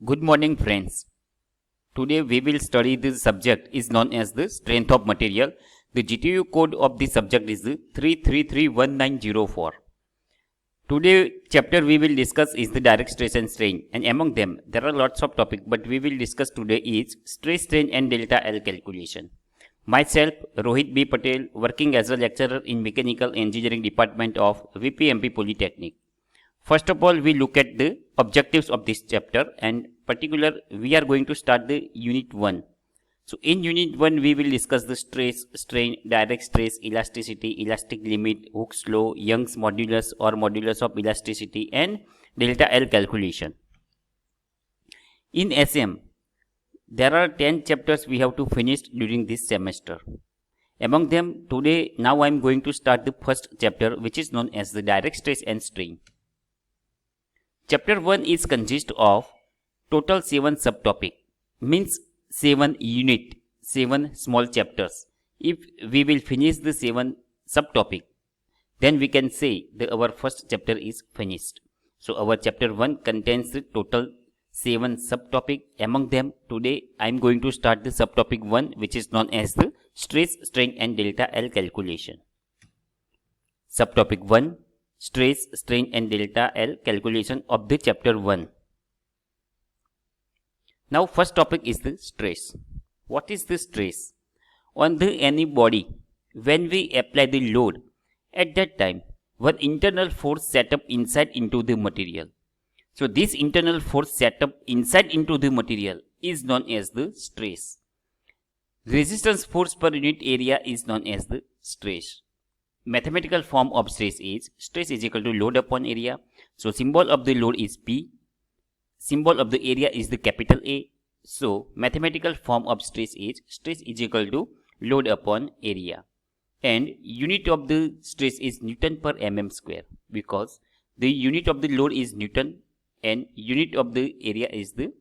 Good morning, friends. Today we will study the subject is known as the strength of material. The GTU code of the subject is the 3331904. Today chapter we will discuss is the direct stress and strain, and among them there are lots of topics, but we will discuss today is stress, strain and delta L calculation. Myself, Rohit B. Patel, working as a lecturer in Mechanical Engineering Department of VPMP Polytechnic. First of all, we look at the objectives of this chapter, and particular we are going to start the unit 1. So in unit 1 we will discuss the stress, strain, direct stress, elasticity, elastic limit, Hooke's law, Young's modulus or modulus of elasticity, and delta L calculation. In SM, there are 10 chapters we have to finish during this semester. Among them, now I am going to start the first chapter, which is known as the direct stress and strain. Chapter 1 is consist of total 7 subtopic, means 7 unit, 7 small chapters. If we will finish the 7 subtopic, then we can say that our first chapter is finished. So our chapter 1 contains the total 7 subtopic. Among them, today I am going to start the subtopic 1, which is known as the stress, strain and delta L calculation. Subtopic 1, stress, strain and delta L calculation of the chapter 1. Now first topic is the stress. What is the stress? On any body, when we apply the load, at that time, one internal force set up inside into the material. So this internal force set up inside into the material is known as the stress. Resistance force per unit area is known as the stress. Mathematical form of stress is equal to load upon area. So symbol of the load is P. Symbol of the area is the capital A. So mathematical form of stress is equal to load upon area. And unit of the stress is Newton per mm square, because the unit of the load is Newton and unit of the area is the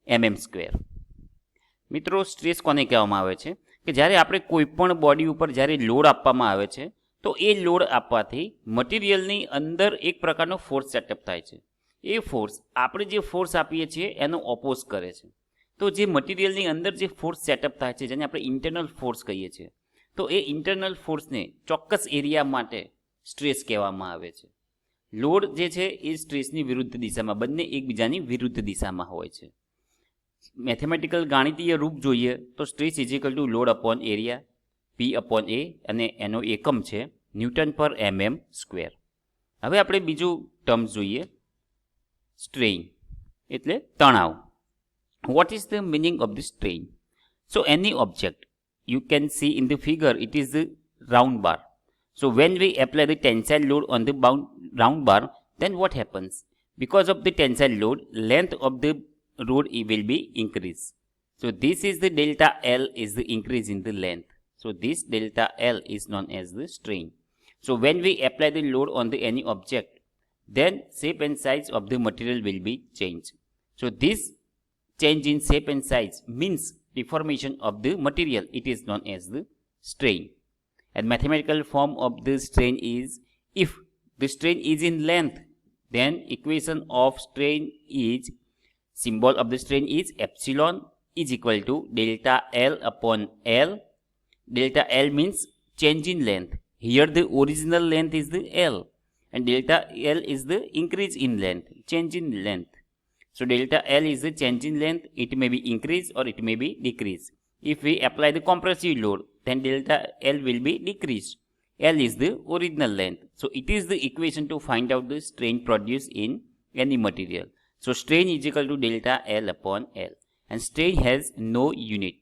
mm square. મિત્રો, stress કોને કહેવામાં આવે છે કે જ્યારે આપણે કોઈ પણ બોડી ઉપર જ્યારે લોડ આપવામાં આવે છે તો એ લોડ આપવાથી મટીરિયલની અંદર એક પ્રકારનો ફોર્સ સેટઅપ થાય છે. એ ફોર્સ આપણે જે ફોર્સ આપીએ છીએ એનો ઓપોઝ કરે છે. તો જે મટીરિયલની અંદર જે ફોર્સ સેટઅપ થાય છે, જેને આપણે ઇન્ટરનલ ફોર્સ કહીએ છીએ, તો એ ઇન્ટરનલ ફોર્સને ચોક્કસ એરિયા માટે સ્ટ્રેસ કહેવામાં આવે છે. લોડ જે છે એ સ્ટ્રેસની વિરુદ્ધ દિશામાં, બંને એકબીજાની વિરુદ્ધ દિશામાં હોય છે. મેથેમેટિકલ ગાણિતીય રૂપ જોઈએ તો stress is equal two load upon area, P upon A, અને એનો એકમ છે ન્યૂટન પર mm સ્ક્વેર. હવે આપણે બીજું ટર્મ્સ જોઈએ, સ્ટ્રેઇન એટલે તણાવ. What is the meaning of the strain? So any object, you can see in the figure, it is the round bar. So when we apply the tensile load on the round bar, then what happens? Because of the tensile load, length of the rod will be increased. So this is the delta L is the increase in the length. So this delta L is known as the strain. So when we apply the load on any object, then shape and size of the material will be changed. So this change in shape and size means deformation of the material. It is known as the strain. And mathematical form of the strain is, if the strain is in length, then equation of strain is, symbol of the strain is epsilon is equal to delta L upon L. Delta L means change in length. Here the original length is the L, and delta L is the increase in length, change in length. So delta L is the change in length. It may be increase or it may be decrease. If we apply the compressive load, then delta L will be decreased. L is the original length. So it is the equation to find out the strain produced in any material. So strain is equal to delta L upon L, and strain has no unit.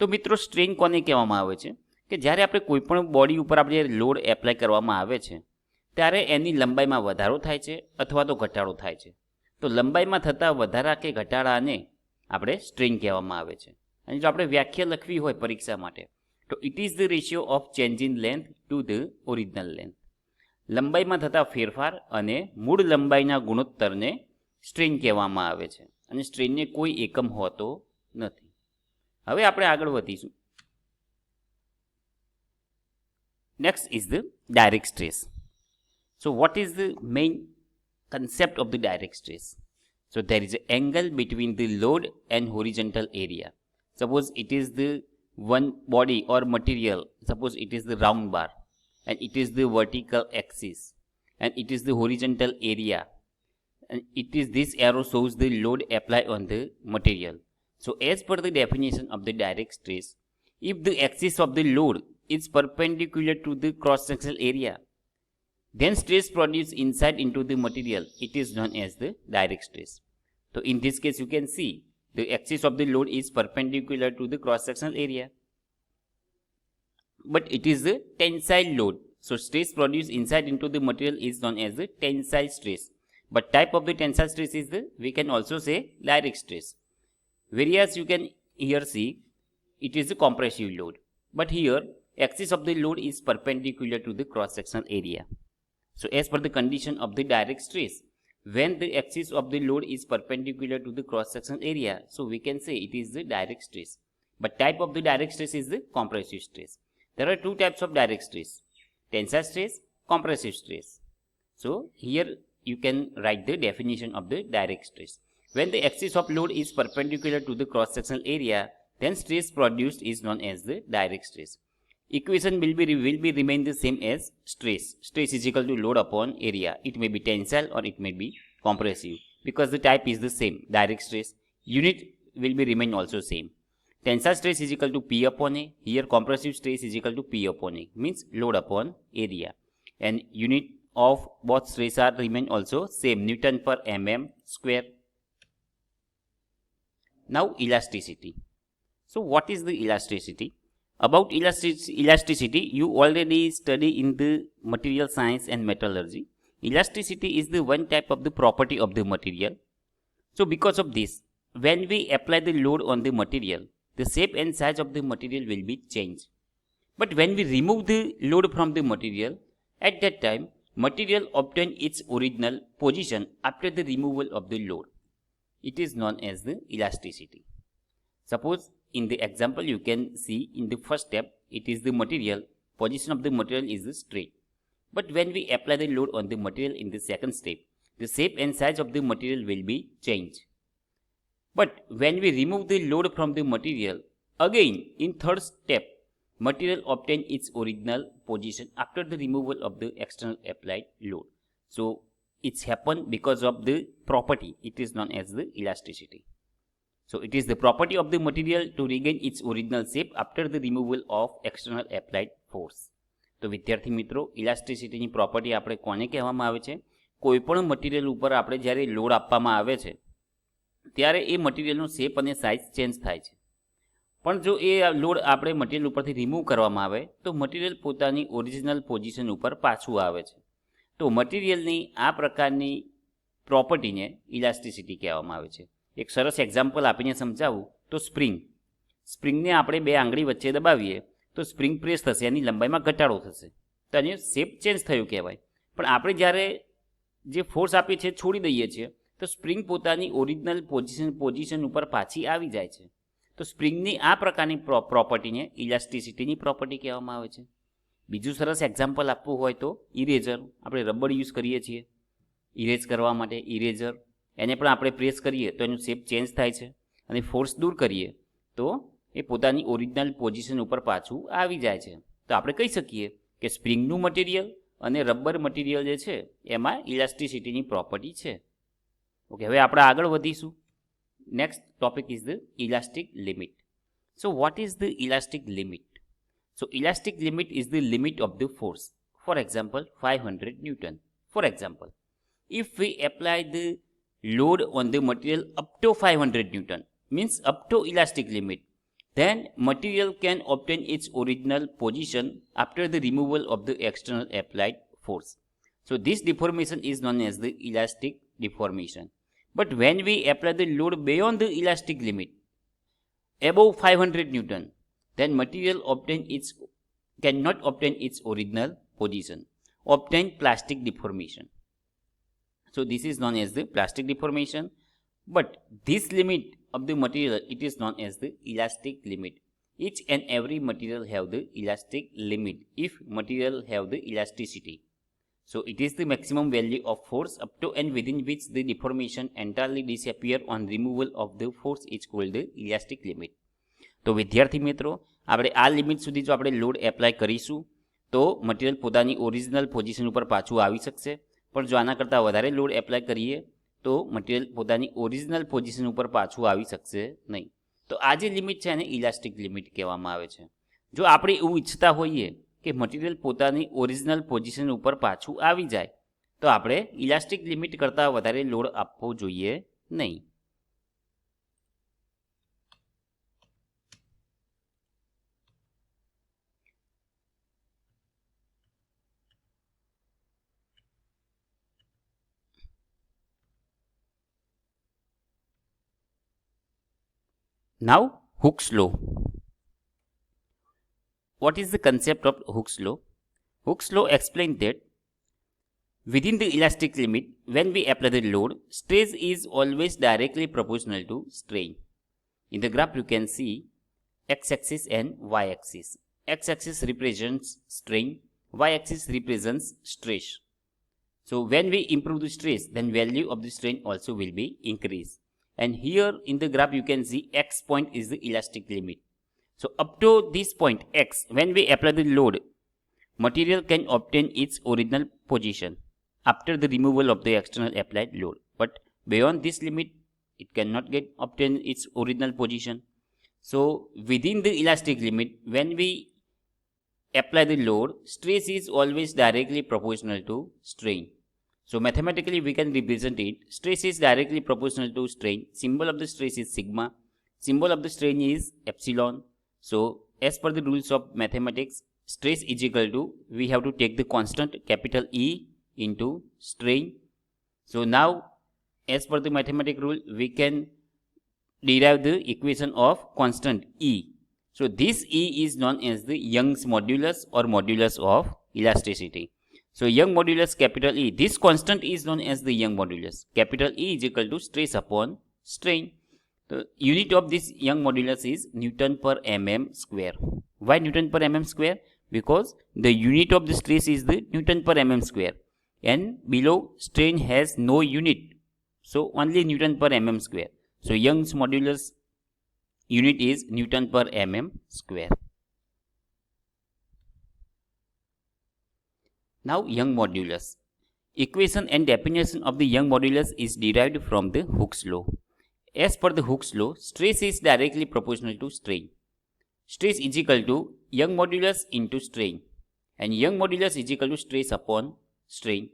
તો મિત્રો, strain કોને કહેવામાં આવે છે કે જ્યારે આપણે કોઈ પણ બોડી ઉપર આપણે લોડ એપ્લાય કરવામાં આવે છે ત્યારે એની લંબાઈમાં વધારો થાય છે અથવા તો ઘટાડો થાય છે. તો લંબાઈમાં થતા વધારા કે ઘટાડાને આપણે સ્ટ્રેન કહેવામાં આવે છે. અને જો આપણે વ્યાખ્યા લખવી હોય પરીક્ષા માટે, તો it is the ratio of change in length to the original length. લંબાઈમાં થતા ફેરફાર અને મૂળ લંબાઈના ગુણોત્તરને સ્ટ્રેન કહેવામાં આવે છે, અને સ્ટ્રેનને કોઈ એકમ હોતો નથી. હવે આપણે આગળ વધીશું. Next is the direct stress. So what is the main concept of the direct stress? So there is an angle between the load and horizontal area. Suppose it is the one body or material, suppose it is the round bar and it is the vertical axis and it is the horizontal area, and it is this arrow shows the load applied on the material. So as per the definition of the direct stress, if the axis of the load is perpendicular to the cross-sectional area, then stress produced inside into the material, it is known as the direct stress. So in this case you can see the axis of the load is perpendicular to the cross-sectional area, but it is the tensile load. So stress produced inside into the material is known as the tensile stress. But type of the tensile stress is the, we can also say, direct stress. Whereas you can here see it is the compressive load. But here axis of the load is perpendicular to the cross-sectional area. So as per the condition of the direct stress, when the axis of the load is perpendicular to the cross-sectional area, so we can say it is the direct stress. But type of the direct stress is the compressive stress. There are two types of direct stress: tensile stress, compressive stress. So here you can write the definition of the direct stress. When the axis of load is perpendicular to the cross-sectional area, then stress produced is known as the direct stress. Equation will be remain the same as stress. Stress is equal to load upon area. It may be tensile or it may be compressive, because the type is the same, direct stress. Unit will be remain also same. Tensile stress is equal to P upon A. Here compressive stress is equal to P upon A, means load upon area. And unit of both stress are remain also same, Newton per mm square. Now elasticity. So what is the elasticity? About elasticity, you already study in the material science and metallurgy. Elasticity is the one type of the property of the material. So because of this, when we apply the load on the material, the shape and size of the material will be changed. But when we remove the load from the material, at that time, material obtain its original position after the removal of the load. It is known as the elasticity. Suppose in the example you can see in the first step, it is the material, position of the material is straight. But when we apply the load on the material in the second step, the shape and size of the material will be changed. But when we remove the load from the material, again in third step, material obtain its original position after the removal of the external applied load. So it's happened because of the property, it is known as the elasticity. So it is the property of the material to regain its original shape after the removal of external applied force. તો વિદ્યાર્થી મિત્રો, ઇલાસ્ટિસિટીની property આપણે કોને કહેવામાં આવે છે? કોઈપણ material ઉપર આપણે જ્યારે લોડ આપવામાં આવે છે ત્યારે એ મટીરિયલનો શેપ અને સાઇઝ ચેન્જ થાય છે. પણ જો એ લોડ આપણે મટીરિયલ ઉપરથી રિમૂવ કરવામાં આવે તો મટીરિયલ પોતાની ઓરિજિનલ પોઝિશન ઉપર પાછું આવે છે. તો મટીરિયલની આ પ્રકારની પ્રોપર્ટીને ઇલાસ્ટિસિટી કહેવામાં આવે છે. એક સરસ એક્ઝામ્પલ આપીને સમજાવું તો સ્પ્રિંગને આપણે બે આંગળી વચ્ચે દબાવીએ તો સ્પ્રિંગ પ્રેસ થશે, એની લંબાઈમાં ઘટાડો થશે, તો એની શેપ ચેન્જ થયું કહેવાય. પણ આપણે જ્યારે જે ફોર્સ આપીએ છીએ છોડી દઈએ છીએ તો સ્પ્રિંગ પોતાની ઓરિજિનલ પોઝિશન ઉપર પાછી આવી જાય છે. તો સ્પ્રિંગની આ પ્રકારની પ્રોપર્ટીને ઇલાસ્ટિસિટીની પ્રોપર્ટી કહેવામાં આવે છે. બીજું સરસ એક્ઝામ્પલ આપવું હોય તો ઇરેઝર, આપણે રબર યુઝ કરીએ છીએ ઇરેઝ કરવા માટે. ઇરેઝર એને પણ આપણે પ્રેસ કરીએ તો એનું શેપ ચેન્જ થાય છે અને ફોર્સ દૂર કરીએ તો એ પોતાની ઓરિજિનલ પોઝિશન ઉપર પાછું આવી જાય છે. તો આપણે કહી શકીએ કે સ્પ્રિંગનું મટીરિયલ અને રબર મટીરિયલ જે છે એમાં ઇલાસ્ટિસિટીની પ્રોપર્ટી છે. ઓકે, હવે આપણે આગળ વધીશું. Next topic is the elastic limit. So what is the elastic limit? So elastic limit is the limit of the force. For example 500 Newton. For example, if we apply the load on the material up to 500 Newton, means up to elastic limit, then material can obtain its original position after the removal of the external applied force. So this deformation is known as the elastic deformation. But when we apply the load beyond the elastic limit, above 500 Newton, then material cannot obtain its original position, obtain plastic deformation. So this is known as the plastic deformation. But this limit of the material, it is known as the elastic limit. Each and every material have the elastic limit if material have the elasticity. So it is the maximum value of force up to and within which the deformation entirely disappear on removal of the force is called the elastic limit. તો વિદ્યાર્થી મિત્રો, આપણે આ limit સુધી જો આપણે load apply કરીશું તો મટીરિયલ પોતાની ઓરિજિનલ પોઝિશન ઉપર પાછું આવી શકશે. પણ જો આના કરતાં વધારે લોડ એપ્લાય કરીએ તો મટીરિયલ પોતાની ઓરિજિનલ પોઝિશન ઉપર પાછું આવી શકશે નહીં. તો આ જે લિમિટ છે એને ઇલાસ્ટિક લિમિટ કહેવામાં આવે છે. જો આપણે એવું ઈચ્છતા હોઈએ કે મટીરિયલ પોતાની ઓરિજિનલ પોઝિશન ઉપર પાછું આવી જાય તો આપણે ઇલાસ્ટિક લિમિટ કરતાં વધારે લોડ આપવો જોઈએ નહીં. Now, Hooke's law. What is the concept of Hooke's law? Hooke's law explains that within the elastic limit, when we apply the load, stress is always directly proportional to strain. In the graph, you can see x-axis and y-axis. X-axis represents strain, y-axis represents stress. So when we improve the stress, then value of the strain also will be increased. And here in the graph, you can see x point is the elastic limit. So up to this point x, when we apply the load, material can obtain its original position after the removal of the external applied load. But beyond this limit, it cannot get obtain its original position. So within the elastic limit, when we apply the load, stress is always directly proportional to strain. So mathematically we can represent it. Stress is directly proportional to strain. Symbol of the stress is sigma. Symbol of the strain is epsilon. So as per the rules of mathematics, stress is equal to, we have to take the constant capital E into strain. So now as per the mathematical rule, we can derive the equation of constant E. So this E is known as the Young's modulus or modulus of elasticity. So Young modulus capital E, this constant is known as the Young modulus. Capital E is equal to stress upon strain. The unit of this Young modulus is Newton per mm square. Why Newton per mm square? Because the unit of the stress is the Newton per mm square. And below strain has no unit. So only Newton per mm square. So Young's modulus unit is Newton per mm square. Now Young modulus. Equation and definition of the Young modulus is derived from the Hooke's law. As per the Hooke's law, stress is directly proportional to strain. Stress is equal to Young modulus into strain. And Young modulus is equal to stress upon strain.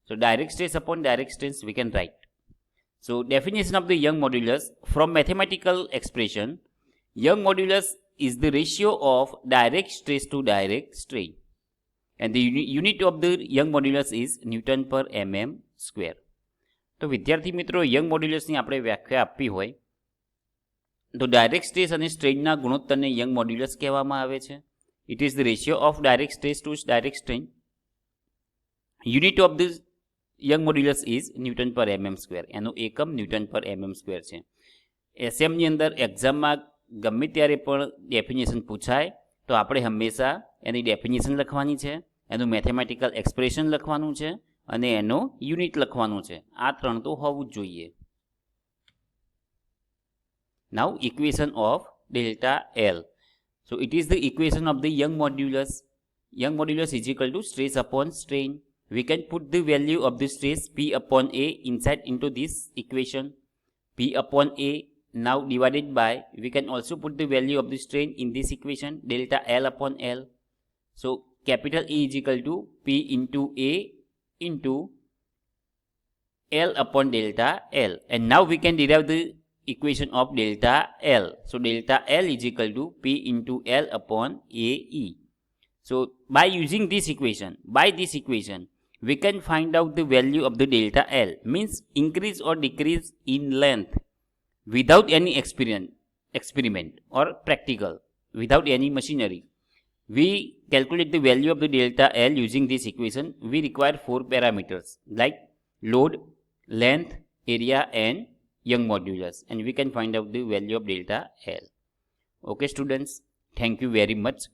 So direct stress upon direct strain we can write. So definition of the Young modulus, from mathematical expression, Young modulus is the ratio of direct stress to direct strain. And the unit of the Young modulus is Newton per mm square. તો વિદ્યાર્થી મિત્રો, young મોડ્યુલસની આપણે વ્યાખ્યા આપવી હોય તો direct stress અને સ્ટ્રેઇનના ગુણોત્તરને young modulus કહેવામાં આવે છે. It is the ratio of direct stress to direct strain. Unit of the Young modulus is newton per mm square. એનું એકમ ન્યૂટન પર mm સ્ક્વેર છે. એસએમની અંદર એક્ઝામમાં ગમે ત્યારે પણ ડેફિનેશન પૂછાય તો આપણે હંમેશા એની ડેફિનેશન લખવાની છે, એનું મેથેમેટિકલ એક્સપ્રેશન લખવાનું છે અને એનો યુનિટ લખવાનું છે. આ ત્રણ તો હોવું જ જોઈએ. Now equation of delta L. So it is the equation of the Young modulus. Young modulus is equal to stress upon strain. We can put the value of the stress P upon A inside into this equation. P upon A now divided by, we can also put the value of the strain in this equation, delta L upon L. So capital E is equal to P into A into L upon delta L. And now we can derive the equation of delta L. So delta L is equal to P into L upon AE. So by using this equation, we can find out the value of the delta L, means increase or decrease in length without any experiment or practical, without any machinery. We calculate the value of the delta L using this equation. We require 4 parameters like load, length, area and Young modulus, and we can find out the value of delta L. Okay students, thank you very much.